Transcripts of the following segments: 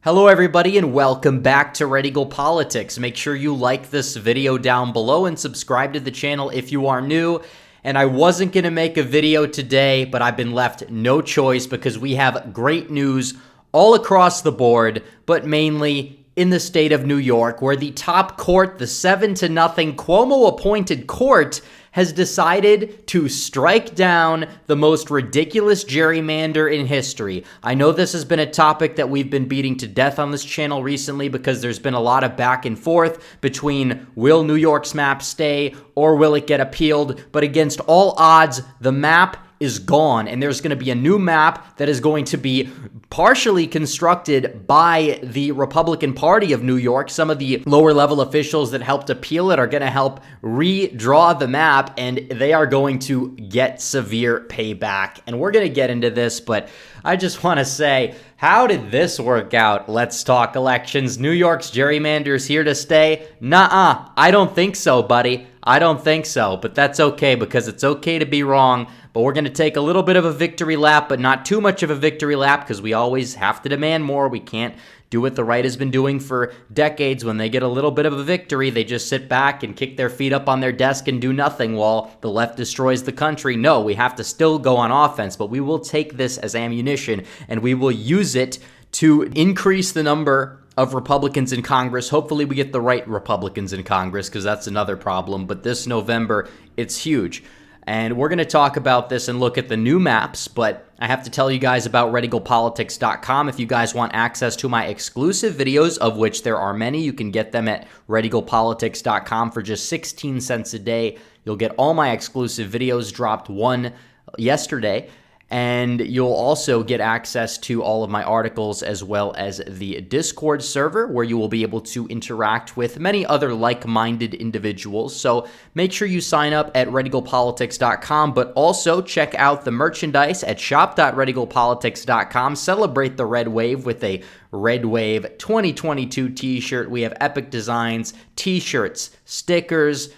Hello everybody and welcome back to Red Eagle Politics. Make sure you like this video down below and subscribe to the channel if you are new. And I wasn't going to make a video today, but I've been left no choice because we have great news all across the board, but mainly in the state of New York, where the top court, the 7-0 Cuomo-appointed court, has decided to strike down the most ridiculous gerrymander in history. I know this has been a topic that we've been beating to death on this channel recently because there's been a lot of back and forth between will New York's map stay or will it get appealed, but against all odds, the map is gone, and there's going to be a new map that is going to be partially constructed by the Republican Party of New York. Some of the lower level officials that helped appeal it are going to help redraw the map, and they are going to get severe payback. And we're going to get into this, but I just want to say, how did this work out? Let's talk elections. New York's gerrymander is here to stay? Nuh-uh. I don't think so, buddy. I don't think so, but that's okay because it's okay to be wrong. But we're going to take a little bit of a victory lap, but not too much of a victory lap because we always have to demand more. We can't do what the right has been doing for decades. When they get a little bit of a victory, they just sit back and kick their feet up on their desk and do nothing while the left destroys the country. No, we have to still go on offense, but we will take this as ammunition and we will use it to increase the number of Republicans in Congress. Hopefully we get the right Republicans in Congress because that's another problem. But this November, it's huge. And we're going to talk about this and look at the new maps, but I have to tell you guys about redeaglepolitics.com. If you guys want access to my exclusive videos, of which there are many, you can get them at redeaglepolitics.com for just 16 cents a day. You'll get all my exclusive videos, dropped one yesterday. And you'll also get access to all of my articles as well as the Discord server where you will be able to interact with many other like-minded individuals. So make sure you sign up at redeaglepolitics.com, but also check out the merchandise at shop.redeaglepolitics.com. Celebrate the Red Wave with a Red Wave 2022 t-shirt. We have epic designs, t-shirts, stickers,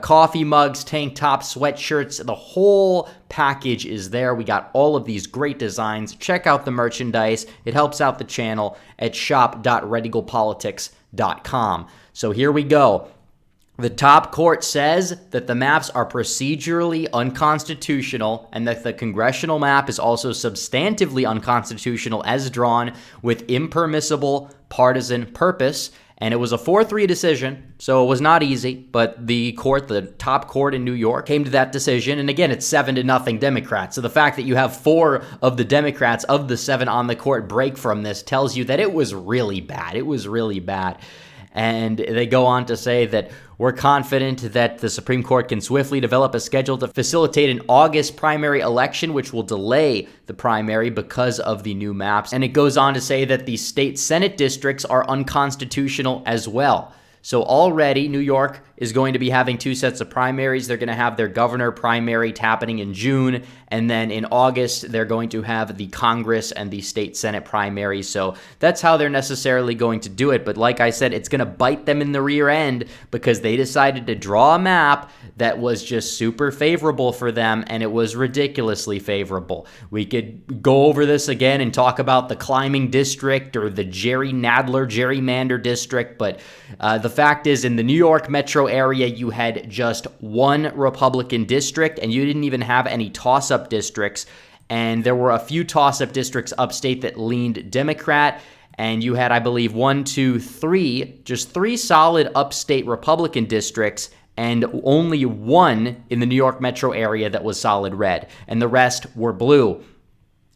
coffee mugs, tank tops, sweatshirts. The whole package is there. We got all of these great designs. Check out the merchandise. It helps out the channel at shop.redeaglepolitics.com. So here we go. The top court says that the maps are procedurally unconstitutional and that the congressional map is also substantively unconstitutional as drawn with impermissible partisan purpose. And it was a 4-3 decision, so it was not easy, but the court, the top court in New York, came to that decision. And again, it's 7-0 Democrats. So the fact that you have 4 of the Democrats of the 7 on the court break from this tells you that it was really bad. It was really bad. And they go on to say that we're confident that the Supreme Court can swiftly develop a schedule to facilitate an August primary election, which will delay the primary because of the new maps. And it goes on to say that the state Senate districts are unconstitutional as well. So already New York is going to be having 2 sets of primaries. They're going to have their governor primary happening in June, and then in August, they're going to have the Congress and the state Senate primary. So that's how they're necessarily going to do it. But like I said, it's going to bite them in the rear end because they decided to draw a map that was just super favorable for them, and it was ridiculously favorable. We could go over this again and talk about the climbing district or the Jerry Nadler gerrymander district, but the fact is, in the New York metro area, you had just 1 Republican district, and you didn't even have any toss-up districts. And there were a few toss-up districts upstate that leaned Democrat. And you had, I believe, 1, 2, 3, just 3 solid upstate Republican districts, and only 1 in the New York metro area that was solid red. And the rest were blue.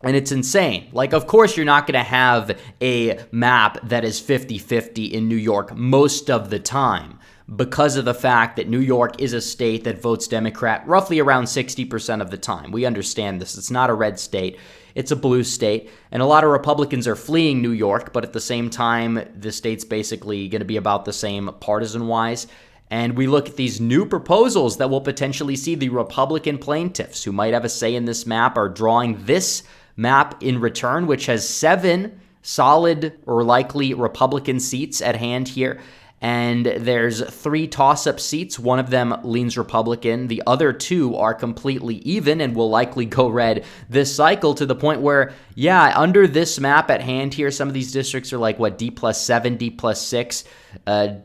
And it's insane. Like, of course, you're not going to have a map that is 50-50 in New York most of the time because of the fact that New York is a state that votes Democrat roughly around 60% of the time. We understand this. It's not a red state. It's a blue state. And a lot of Republicans are fleeing New York, but at the same time, the state's basically going to be about the same partisan-wise. And we look at these new proposals that will potentially see the Republican plaintiffs who might have a say in this map are drawing this map in return, which has 7 solid or likely Republican seats at hand here. And there's 3 toss-up seats. One of them leans Republican. The other 2 are completely even and will likely go red this cycle, to the point where, yeah, under this map at hand here, some of these districts are like, what, D+7, D+6,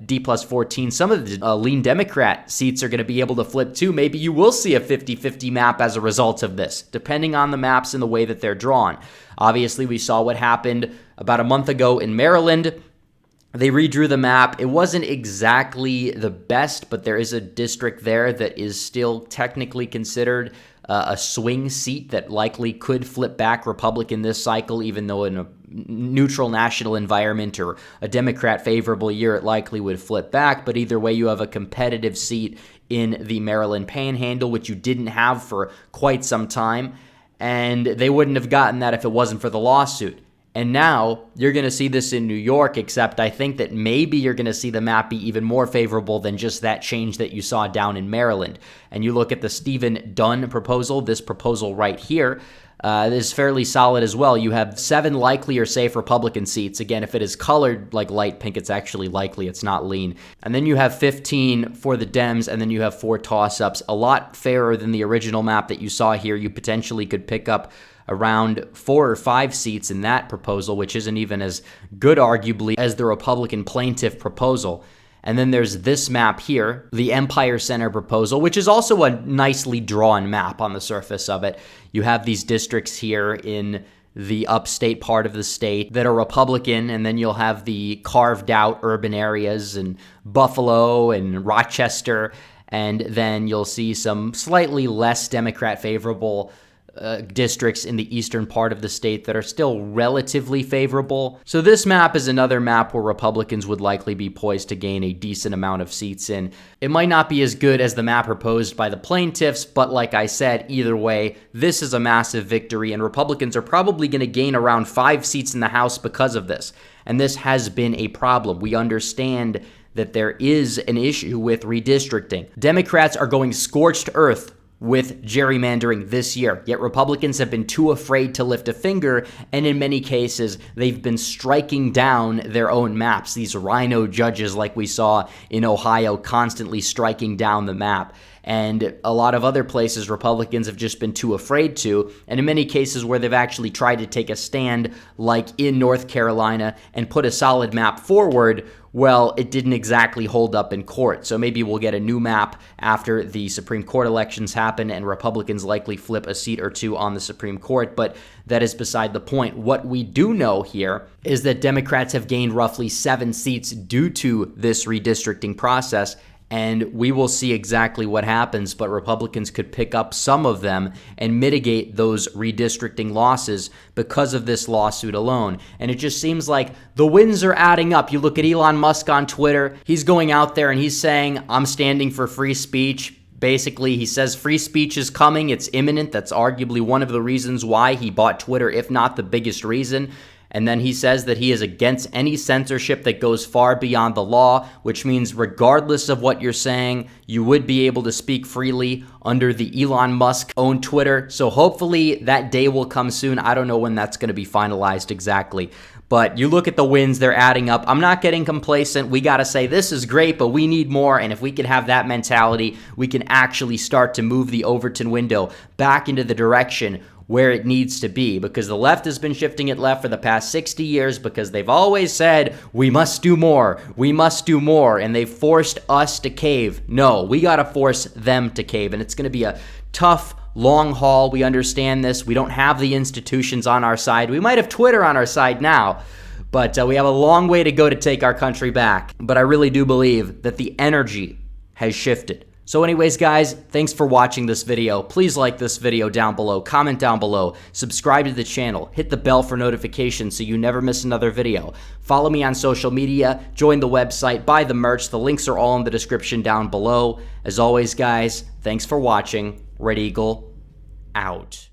D+14. Some of the lean Democrat seats are going to be able to flip too. Maybe you will see a 50-50 map as a result of this, depending on the maps and the way that they're drawn. Obviously, we saw what happened about a month ago in Maryland. They redrew the map. It wasn't exactly the best, but there is a district there that is still technically considered a swing seat that likely could flip back Republican this cycle, even though in a neutral national environment or a Democrat favorable year, it likely would flip back. But either way, you have a competitive seat in the Maryland Panhandle, which you didn't have for quite some time, and they wouldn't have gotten that if it wasn't for the lawsuit. And now you're going to see this in New York, except I think that maybe you're going to see the map be even more favorable than just that change that you saw down in Maryland. And you look at the Stephen Dunn proposal, this proposal right here, is fairly solid as well. You have 7 likely or safe Republican seats. Again, if it is colored like light pink, it's actually likely. It's not lean. And then you have 15 for the Dems, and then you have 4 toss-ups. A lot fairer than the original map that you saw here. You potentially could pick up around 4 or 5 seats in that proposal, which isn't even as good, arguably, as the Republican plaintiff proposal. And then there's this map here, the Empire Center proposal, which is also a nicely drawn map on the surface of it. You have these districts here in the upstate part of the state that are Republican, and then you'll have the carved out urban areas in Buffalo and Rochester, and then you'll see some slightly less Democrat favorable districts in the eastern part of the state that are still relatively favorable. So this map is another map where Republicans would likely be poised to gain a decent amount of seats in. It might not be as good as the map proposed by the plaintiffs, but like I said, either way, this is a massive victory, and Republicans are probably going to gain around 5 seats in the House because of this. And this has been a problem. We understand that there is an issue with redistricting. Democrats are going scorched earth with gerrymandering this year, yet Republicans have been too afraid to lift a finger, and in many cases, they've been striking down their own maps. These rhino judges, like we saw in Ohio, constantly striking down the map. And a lot of other places, Republicans have just been too afraid to, and in many cases where they've actually tried to take a stand, like in North Carolina, and put a solid map forward, well, it didn't exactly hold up in court. So maybe we'll get a new map after the Supreme Court elections happen, and Republicans likely flip a seat or 2 on the Supreme Court, but that is beside the point. What we do know here is that Democrats have gained roughly 7 seats due to this redistricting process, and we will see exactly what happens, but Republicans could pick up some of them and mitigate those redistricting losses because of this lawsuit alone. And it just seems like the wins are adding up. You look at Elon Musk on Twitter, he's going out there and he's saying, I'm standing for free speech. Basically, he says free speech is coming, it's imminent. That's arguably one of the reasons why he bought Twitter, if not the biggest reason. And then he says that he is against any censorship that goes far beyond the law, which means regardless of what you're saying, you would be able to speak freely under the Elon Musk-owned Twitter. So hopefully that day will come soon. I don't know when that's going to be finalized exactly. But you look at the wins, they're adding up. I'm not getting complacent. We got to say this is great, but we need more. And if we can have that mentality, we can actually start to move the Overton window back into the direction where it needs to be, because the left has been shifting it left for the past 60 years because they've always said, we must do more, and they've forced us to cave. No, we got to force them to cave, and it's going to be a tough, long haul. We understand this. We don't have the institutions on our side. We might have Twitter on our side now, but we have a long way to go to take our country back. But I really do believe that the energy has shifted. So anyways, guys, thanks for watching this video. Please like this video down below, comment down below, subscribe to the channel, hit the bell for notifications so you never miss another video. Follow me on social media, join the website, buy the merch. The links are all in the description down below. As always, guys, thanks for watching. Red Eagle, out.